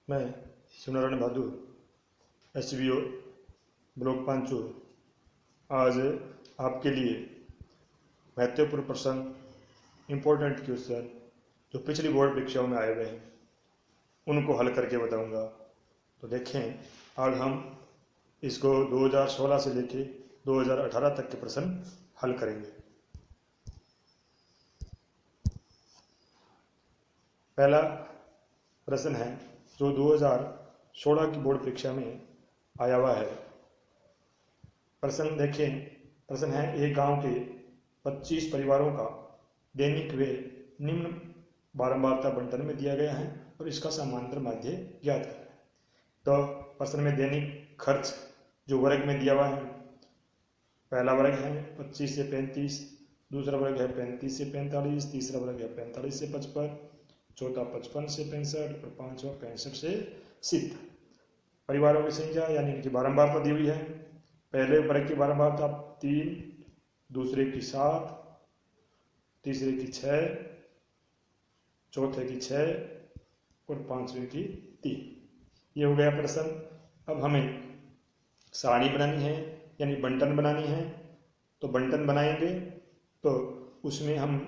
मैं शिवनारायण बहादुर SBO block Panchu आज आपके लिए महत्वपूर्ण प्रश्न, इम्पोर्टेंट क्वेश्चन जो पिछली बोर्ड परीक्षाओं में आए हुए हैं उनको हल करके बताऊंगा। तो देखें, आज हम इसको 2016 से लेके 2018 तक के प्रश्न हल करेंगे। पहला प्रश्न है जो 2016 की बोर्ड परीक्षा में आया हुआ है। प्रश्न देखें, प्रश्न है एक गांव के 25 परिवारों का दैनिक व्यय निम्न बारंबारता बंटन में दिया गया है और इसका समांतर माध्य ज्ञात करें। तो प्रश्न में दैनिक खर्च जो वर्ग में दिया हुआ है, पहला वर्ग है 25 से 35, दूसरा वर्ग है 35 से 45, तीसरा वर्ग है 45 से 55, चौथा 55 से 65 और पांचवा 65 से 70। परिवारों की संख्या यानी इनकी बारंबारता दी हुई है। पहले वर्ग की बारंबारता 3, दूसरे की 7, तीसरे की 6, चौथे की 6 और पांचवे की 3। ये हो गया प्रश्न। अब हमें सारणी बनानी है यानी बंटन बनानी है। तो बंटन बनाएंगे तो उसमें हम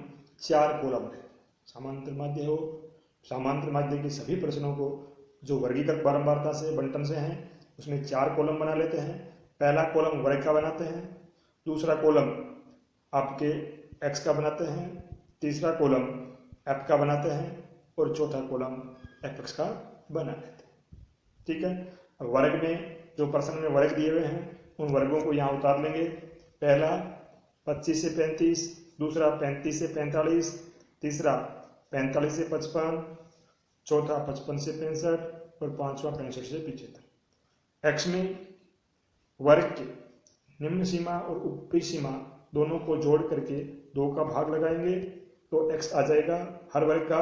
4 कॉलम है, समांतर माध्य हो। समांतर माध्य के सभी प्रश्नों को जो वर्गीकृत बारंबारता से बंटन से हैं उसमें 4 कॉलम बना लेते हैं। पहला कॉलम वर्ग का बनाते हैं, दूसरा कॉलम आपके x का बनाते हैं, तीसरा कॉलम f का बनाते हैं और चौथा कॉलम fx का बना लेते हैं। ठीक है। अब वर्ग में जो प्रश्न में वर्ग दिए हुए हैं उन वर्गों को यहाँ उतार लेंगे। पहला 25 से 35, दूसरा 35 से 45, तीसरा 45 से 55, चौथा 55 से 65 और पांचवा 65 से 75। x में वर्ग के निम्न सीमा और ऊपरी सीमा दोनों को जोड़ करके 2 का भाग लगाएंगे तो x आ जाएगा हर वर्ग का।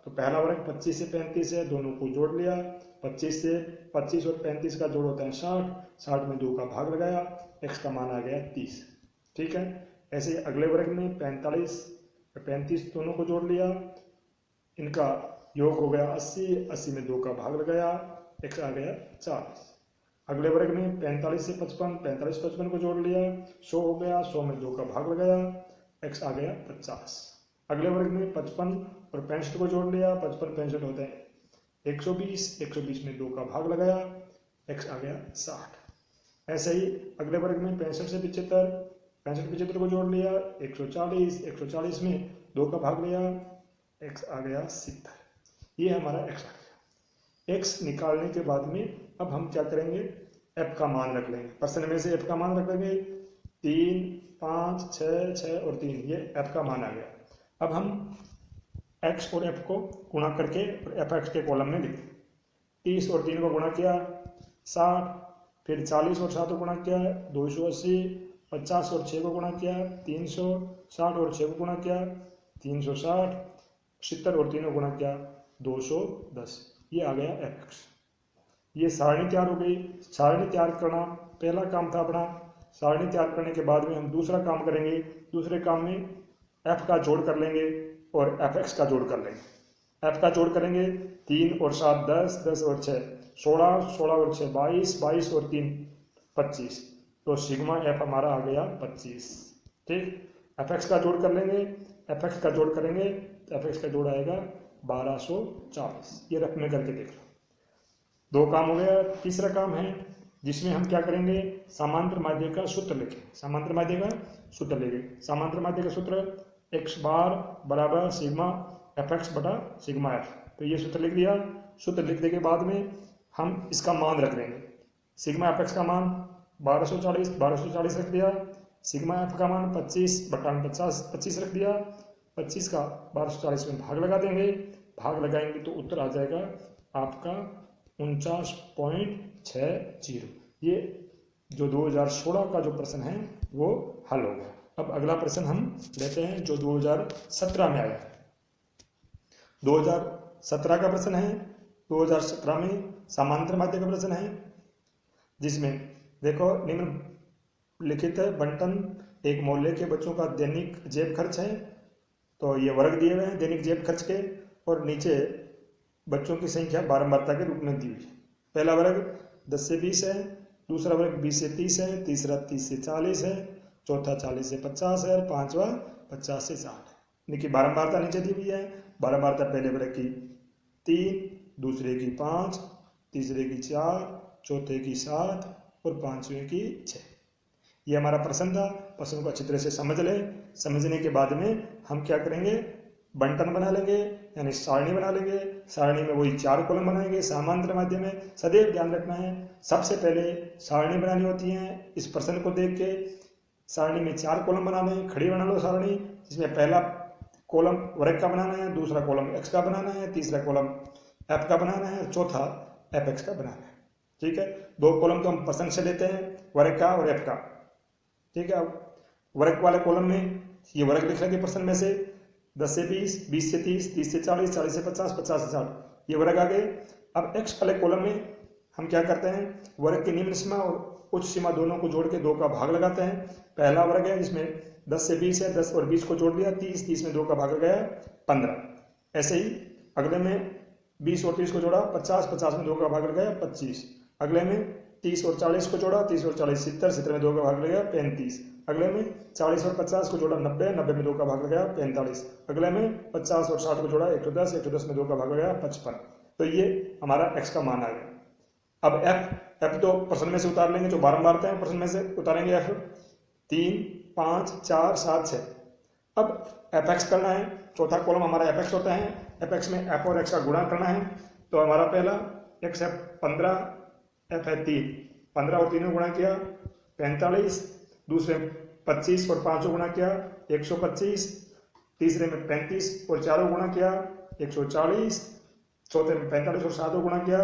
तो पहला वर्ग 25 से 35 है, दोनों को जोड़ लिया। 25 और 35 का जोड़ होता है 60, 60 में 2 का भाग लगाया, x का मान आ गया 30। ठीक है। ऐसे ही अगले वर्ग में 45 और 35 दोनों को जोड़ लिया, इनका योग हो गया 80, 80 में 2 का भाग लगाया, x आ गया 40। अगले वर्ग में 45 से 55, 45 55 को जोड़ लिया, 100 हो गया, 100 में 2 का भाग लगाया, x आ गया 50। अगले वर्ग में 55 और 65 को जोड़ लिया, 55 65 होते हैं 120, 120 में 2 का भाग लगाया, x आ गया 60। ऐसे ही अगले वर्ग में 65 से 75, 65 75 को जोड़ लिया, 140, 140 में 2 का भाग लिया, x आ गया 70। ये हमारा x आ गया। x निकालने के बाद में अब हम क्या करेंगे, f का मान रख लेंगे। प्रश्न में से f का मान रख लेंगे 3, 5, 6, 6 और 3, ये f का मान आ गया। अब हम x और f को गुणा करके fx के कॉलम में लिखें। 30 और 3 को गुणा किया 60, फिर 40 और 7 को गुणा किया 280, 50 और 6 को गुणा किया 300, 60 और 6 को गुणा किया 360, 70 और 3 को गुणा किया 210। ये आ गया fx। ये सारणी तैयार हो गई। सारणी तैयार करना पहला काम था अपना। सारणी तैयार करने के बाद में हम दूसरा काम करेंगे। दूसरे काम में f का जोड़ कर लेंगे और fx का जोड़ कर लेंगे। f का जोड़ करेंगे 3 और 7 10, 10 और 6 16, 16 और 6 22, 22 और 3 25। तो सिग्मा f हमारा आ गया 25। ठीक। fx का जोड़ कर लेंगे, fx का जोड़ करेंगे तो fx का जोड़ आएगा 1240। ये रफ में करके देख लो। 2 काम हो गया। तीसरा काम है जिसमें हम क्या करेंगे, समांतर माध्य का सूत्र लिखें। समांतर माध्य का सूत्र लिखें। समांतर माध्य का सूत्र x बार बराबर सिग्मा fx बटा सिग्मा f। तो ये सूत्र लिख दिया। सूत्र लिखने के बाद में हम इसका मान रख लेंगे। सिग्मा fx का मान 1240 रख दिया। सिग्मा f का मान 25 बटा 25 रख दिया। 25 का 1240 में भाग लगा देंगे। भाग लगाएंगे तो उत्तर आ जाएगा आपका 49.60। ये जो 2016 का जो प्रश्न है वो हल हो गया। अब अगला प्रश्न हम लेते हैं जो 2017 में आया है। 2017 का प्रश्न है। 2017 में समांतर माध्य का प्रश्न है जिसमें देखो निम्नलिखित बंटन एक मोहल्ले के बच्चों का दैनिक जेब खर्च है। तो ये वर्ग दिए हुए हैं दैनिक जेब खर्च के और नीचे बच्चों की संख्या बारंबारता के रूप में दी हुई है। पहला वर्ग 10 से 20 है, दूसरा वर्ग 20 से 30 है, तीसरा 30 से 40 है, चौथा 40 से 50 है और पांचवा 50 से 60 है। देखिए बारंबारता नीचे दी हुई है। बारंबारता पहले वर्ग की 3, दूसरे की 5, तीसरे की 4, चौथे की 7 और पांचवें की 6। ये हमारा प्रश्न था। प्रश्न को अच्छी तरह से समझ लें। समझने के बाद में हम क्या करेंगे, बंटन बना लेंगे, यानी सारणी बना लेंगे। सारणी में वही 4 कॉलम बनाएंगे समांतर माध्यम में। सदैव ध्यान रखना है, सबसे पहले सारणी बनानी होती है। इस प्रश्न को देख के सारणी में 4 कॉलम बना लें, खड़ी बना लो सारणी, जिसमें पहला कॉलम वर्ग का बनाना है, दूसरा कॉलम एक्स का बनाना है, तीसरा कॉलम एफ का बनाना है, चौथा एफ एक्स का बनाना है। ठीक है, 2 कॉलम तो हम प्रश्न से लेते हैं, वर्ग का और एफ का। ठीक है, वर्ग वाले कॉलम में ये वर्ग लिख लेंगे प्रश्न में से 10 से 20, 20 से 30, 30 से 40, 40 से 50, 50 से 60, ये वर्ग आ गए। अब एक्स वाले कॉलम में हम क्या करते हैं, वर्ग की निम्न सीमा और उच्च सीमा दोनों को जोड़ के 2 का भाग लगाते हैं। पहला वर्ग है जिसमें 10 से 20 है, 10 और 20 को जोड़ दिया 30, 30 में 2 का भाग लग गया 15। ऐसे ही अगले में 20 और 30 को जोड़ा 50, 50 में 2 का भाग लग गया 25। अगले में 30 और 40 को जोड़ा 30 और 40 70, 70 में 2 का भाग लग गया 35। अगले में 40 और 50 को जोड़ा 90, 90 में 2 का भाग लग गया 45। अगले में 50 और 60 को जोड़ा 110, 110 में 2 का भाग लग गया 55। तो ये हमारा x का मान आ गया। अब f तो प्रश्न में से उतार लेंगे, जो बारंबारता है प्रश्न में से उतारेंगे f 3, 5, 4, 7, 6। अब एफ एक्स करना है, चौथा कॉलम हमारा एफ एक्स होता है। एफ एक्स में एफ और एक्स का गुणा करना है। तो हमारा पहला एक्स है 15, एफ है 3, 15 और 3 को गुणा किया 45, दूसरे 25 और 5 को गुणा किया 125, तीसरे में 35 और 4 को गुणा किया 140, चौथे में 45 और 7 को गुणा किया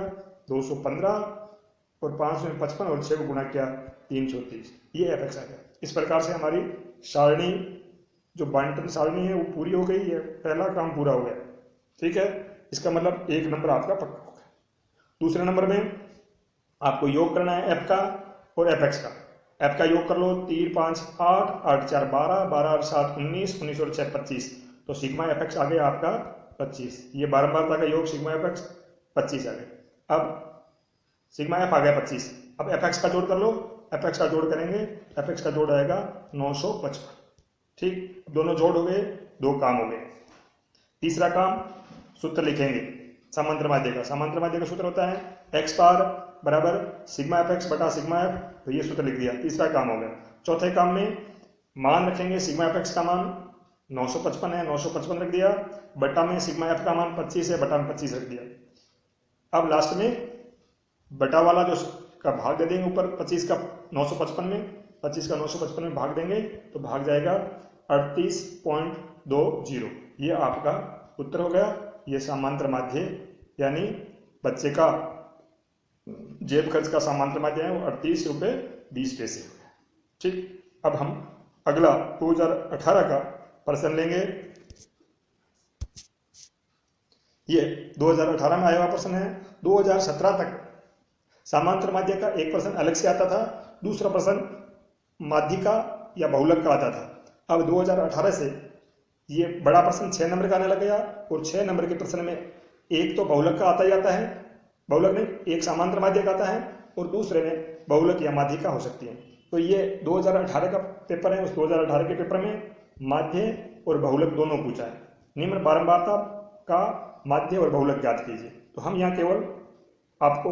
215 और 5 में 55 और 6 को गुणा किया 330। ये एफ एक्स आ गया। इस प्रकार से हमारी सारणी जो बांटन सारणी है वो पूरी हो गई है, पहला काम पूरा हो गया। ठीक है, इसका मतलब 1 नंबर आपका पक्का हो गया। दूसरे नंबर में आपको योग करना है एफ का और एफ एक्स का। एफ का योग कर लो 3, 5, 8, 8, 4, 12, 12 और 7, 19, 19 और 6, 25। तो सिग्मा एफ एक्स आ गया आपका 25। ये बारंबारता का योग सिग्मा एफ एक्स 25 आ गया। अब सिग्मा एफ आ गया 25। अब एफ एक्स का जोड़ कर लो, एफ एक्स का जोड़ करेंगे, एफ एक्स का जोड़ आएगा 955। ठीक, दोनों जोड़ हो गए, 2 काम हो गए। तीसरा काम सूत्र लिखेंगे समांतर माध्य का। समांतर माध्य का सूत्र होता है एक्स बार बराबर सिग्मा एफ एक्स बटा सिग्मा एफ। तो ये सूत्र लिख दिया, तीसरा काम हो गया। चौथे काम में मान रखेंगे, सिग्मा एफ एक्स का मान 955 है, 955 रख दिया, बटा में सिग्मा एफ का मान 25 है, बटा में 25 रख दिया। अब लास्ट में बटा वाला जो का भाग दे देंगे ऊपर 25 का 955 में, 25 का 955 में भाग देंगे तो भाग जाएगा 38.20। ये आपका उत्तर हो गया। ये समांतर माध्य यानी बच्चे का जेब खर्च का समांतर माध्य है वो 38 रुपये 20 पैसे हो गया। ठीक, अब हम अगला 2018 का प्रश्न लेंगे। ये 2018 में आया हुआ प्रश्न है। 2017 तक समांतर माध्य का एक प्रश्न अलग से आता था, दूसरा प्रश्न माध्य का या बहुलक का आता था। अब 2018 से ये बड़ा प्रश्न 6 नंबर का आने लग गया और 6 नंबर के प्रश्न में एक तो बहुलक का आता ही आता है, बहुलक में एक समांतर माध्य का आता है और दूसरे में बहुलक या माध्य का हो सकती है। तो ये 2018 का पेपर है। उस 2018 के पेपर में माध्य और बहुलक दोनों पूछा है। निम्न बारंबारता का माध्य और बहुलक ज्ञात कीजिए। तो हम यहाँ केवल आपको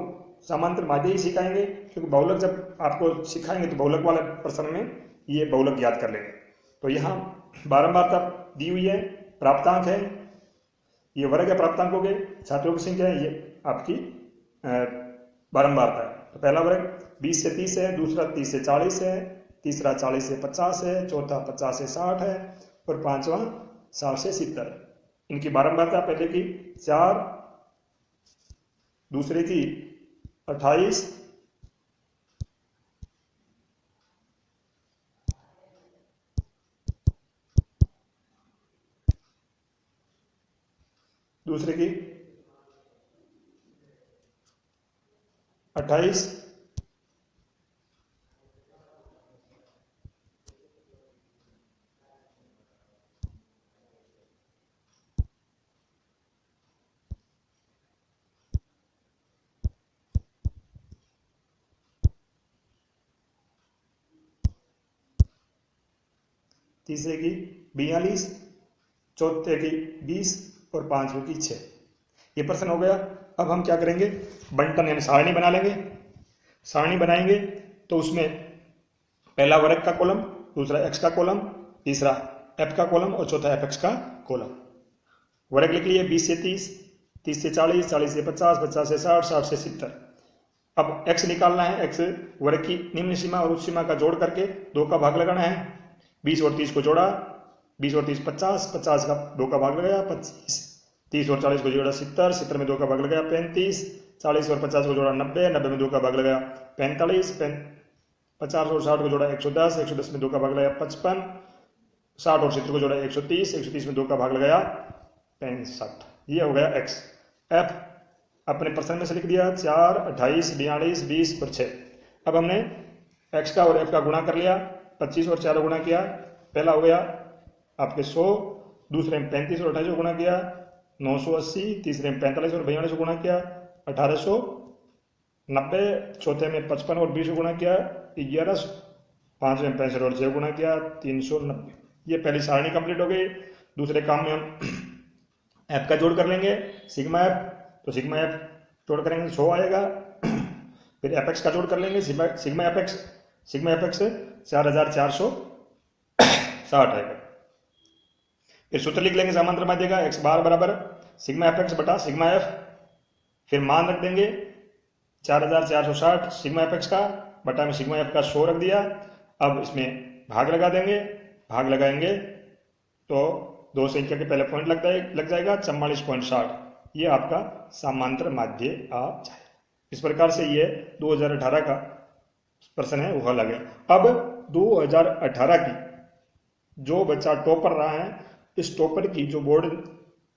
समांतर माध्य ही सिखाएंगे, क्योंकि बहुलक जब आपको सिखाएंगे तो बहुलक वाले प्रश्न में ये बहुलक ज्ञात कर लेंगे। तो यहाँ बारंबारता दी हुई है, प्राप्तांक है, ये वर्ग है प्राप्तांक हो गए, छात्रों की संख्या है, ये आपकी बारंबारता है। तो पहला वर्ग 20 से 30 है, दूसरा 30 से 40 है, तीसरा 40 से 50 है, चौथा 50 से 60 है और पांचवा 60 से 70 है। इनकी बारंबारता पहले की 4, दूसरे की 28, दूसरे की 28, तीसरे की 42, चौथे की 20 और पांचवे की 6। ये प्रश्न हो गया। अब हम क्या करेंगे, बंटन यानी सारणी बना लेंगे। सारणी बनाएंगे तो उसमें पहला वर्ग का कॉलम, दूसरा एक्स का कॉलम, तीसरा एफ का कॉलम और चौथा एफ एक्स का कॉलम। वर्ग लिख लिए 20 से 30, 30 से 40, 40 से 50, 50 से 60, 60 से 70। अब x निकालना है। x वर्ग की निम्न सीमा और उच्च सीमा का जोड़ करके 2 का भाग लगाना है। 20 और 30 को जोड़ा, 20 और 30 50, 50 का 2 का भाग लगाया 25, 30 और 40 को जोड़ा 70, 70 में 2 का भाग लगाया 35, 40 और 50 को जोड़ा 90, 90 में 2 का भाग लगाया 45, 50 और 60 को जोड़ा 110, 110 में 2 का भाग लगाया 55, 60 और 70 को जोड़ा 130, 130 में 2 का भाग लगाया 65। ये हो गया x। f अपने प्रश्न में से लिख दिया 4, 28, 42, 20 और 6। अब हमने x का और f का गुणा कर लिया, 25 और 4 गुणा किया, पहला हो गया आपके 100, दूसरे में 35 और 28 गुणा किया 980, तीसरे में 45 और 42 गुणा किया 1890, चौथे में 55 और 20 गुणा किया 1100, पांचवें में 65 और 6 गुणा किया 390। ये पहली सारणी कंप्लीट हो गई। दूसरे काम में हम f का जोड़ कर लेंगे, सिग्मा f, तो सिग्मा एफ जोड़ करेंगे 100 आएगा। फिर एफ एक्स का जोड़ कर लेंगे, सिग्मा एफ एक्स 4460 आएगा। फिर सूत्र लिख लेंगे समांतर माध्य का, x बार बराबर सिग्मा एफ एक्स बटा सिग्मा एफ, फिर मान रख देंगे 4460 सिग्मा एफ एक्स का बटा में सिग्मा एफ का 100 रख दिया। अब इसमें भाग लगा देंगे, भाग लगाएंगे तो 2 संख्या के पहले पॉइंट लग जाएगा 44.60। ये आपका समांतर माध्य आ जाएगा। इस प्रकार से ये 2018 का प्रश्न है वो हल आ गया। अब 2018 की जो बच्चा टॉपर रहा है, इस टॉपर की जो बोर्ड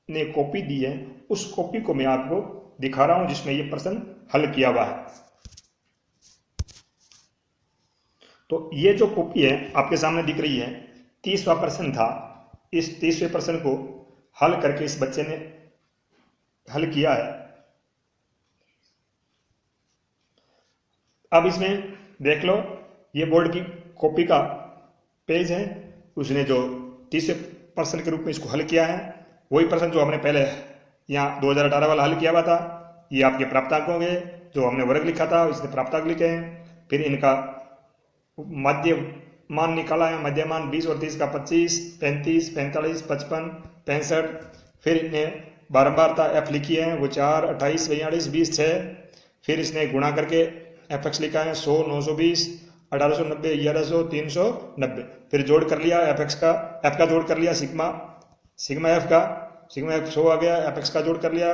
ने कॉपी दी है उस कॉपी को मैं आपको दिखा रहा हूं जिसमें ये प्रश्न हल किया हुआ है। तो ये जो कॉपी है आपके सामने दिख रही है, 30वां प्रश्न था। इस 30वें प्रश्न को हल करके इस बच्चे ने हल किया है। अब इसमें देख लो, ये बोर्ड की कॉपी का पेज है। उसने जो 30वें प्रश्न के रूप में इसको हल किया है, वही प्रश्न जो हमने पहले यहाँ 2018 वाला हल किया हुआ था। ये आपके प्राप्तांक होंगे, जो हमने वर्ग लिखा था इसने प्राप्तांक लिखे हैं। फिर इनका मध्य मान निकाला है, मध्य मान 20 और 30 का 25, 35, 45, 55, 65। फिर इन्हें बारंबारता f लिखी है, वो 4, 28, 42, 20, 6। फिर इसने गुणा करके एफ एक्स लिखा है 100, 920, 1890, 1100, 390। फिर जोड़ कर लिया एफ एक्स का, एफ का जोड़ कर लिया सिग्मा एफ का, सिग्मा एफ 100 आ गया। एफ एक्स का जोड़ कर लिया,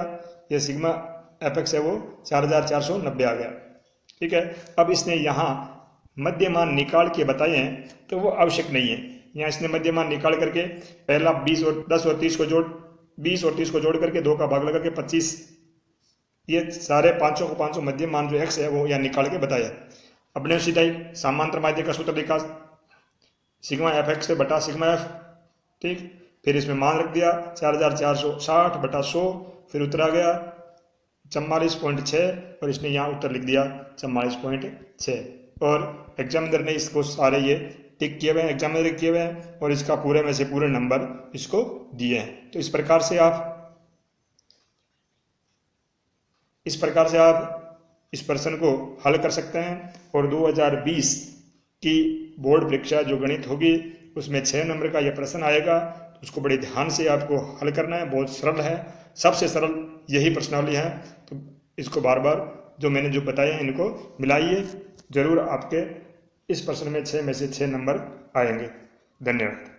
ये सिग्मा एफ एक्स है वो 4490 आ गया। ठीक है। अब इसने यहाँ मध्य मान निकाल के बताए हैं तो वो आवश्यक नहीं है। यहाँ इसने मध्य मान निकाल करके पहला 10 और 30 को जोड़ करके 2 का भाग लगा के 25, ये सारे 500 को 500 मध्य मान जो x है वो यहाँ निकाल के बताया। अपने उसी टाइप समांतर माध्य का सूत्र लिखा, सिग्मा एफ एक्स बटा सिग्मा एफ। ठीक। फिर इसमें मान रख दिया 4460 बटा 100, फिर उत्तर आ गया 44.6 और इसने यहाँ उत्तर लिख दिया 44.6। और एग्जामिनर ने इसको सारे ये टिक किए हुए हैं, एग्जामिनर किए हुए हैं और इसका पूरे में से पूरे नंबर इसको दिए हैं। तो इस प्रकार से आप इस प्रश्न को हल कर सकते हैं। और 2020 की बोर्ड परीक्षा जो गणित होगी उसमें 6 नंबर का यह प्रश्न आएगा, उसको बड़े ध्यान से आपको हल करना है। बहुत सरल है, सबसे सरल यही प्रश्नावली है। तो इसको बार बार जो मैंने जो बताया है इनको मिलाइए, जरूर आपके इस प्रश्न में 6 में से 6 नंबर आएंगे। धन्यवाद।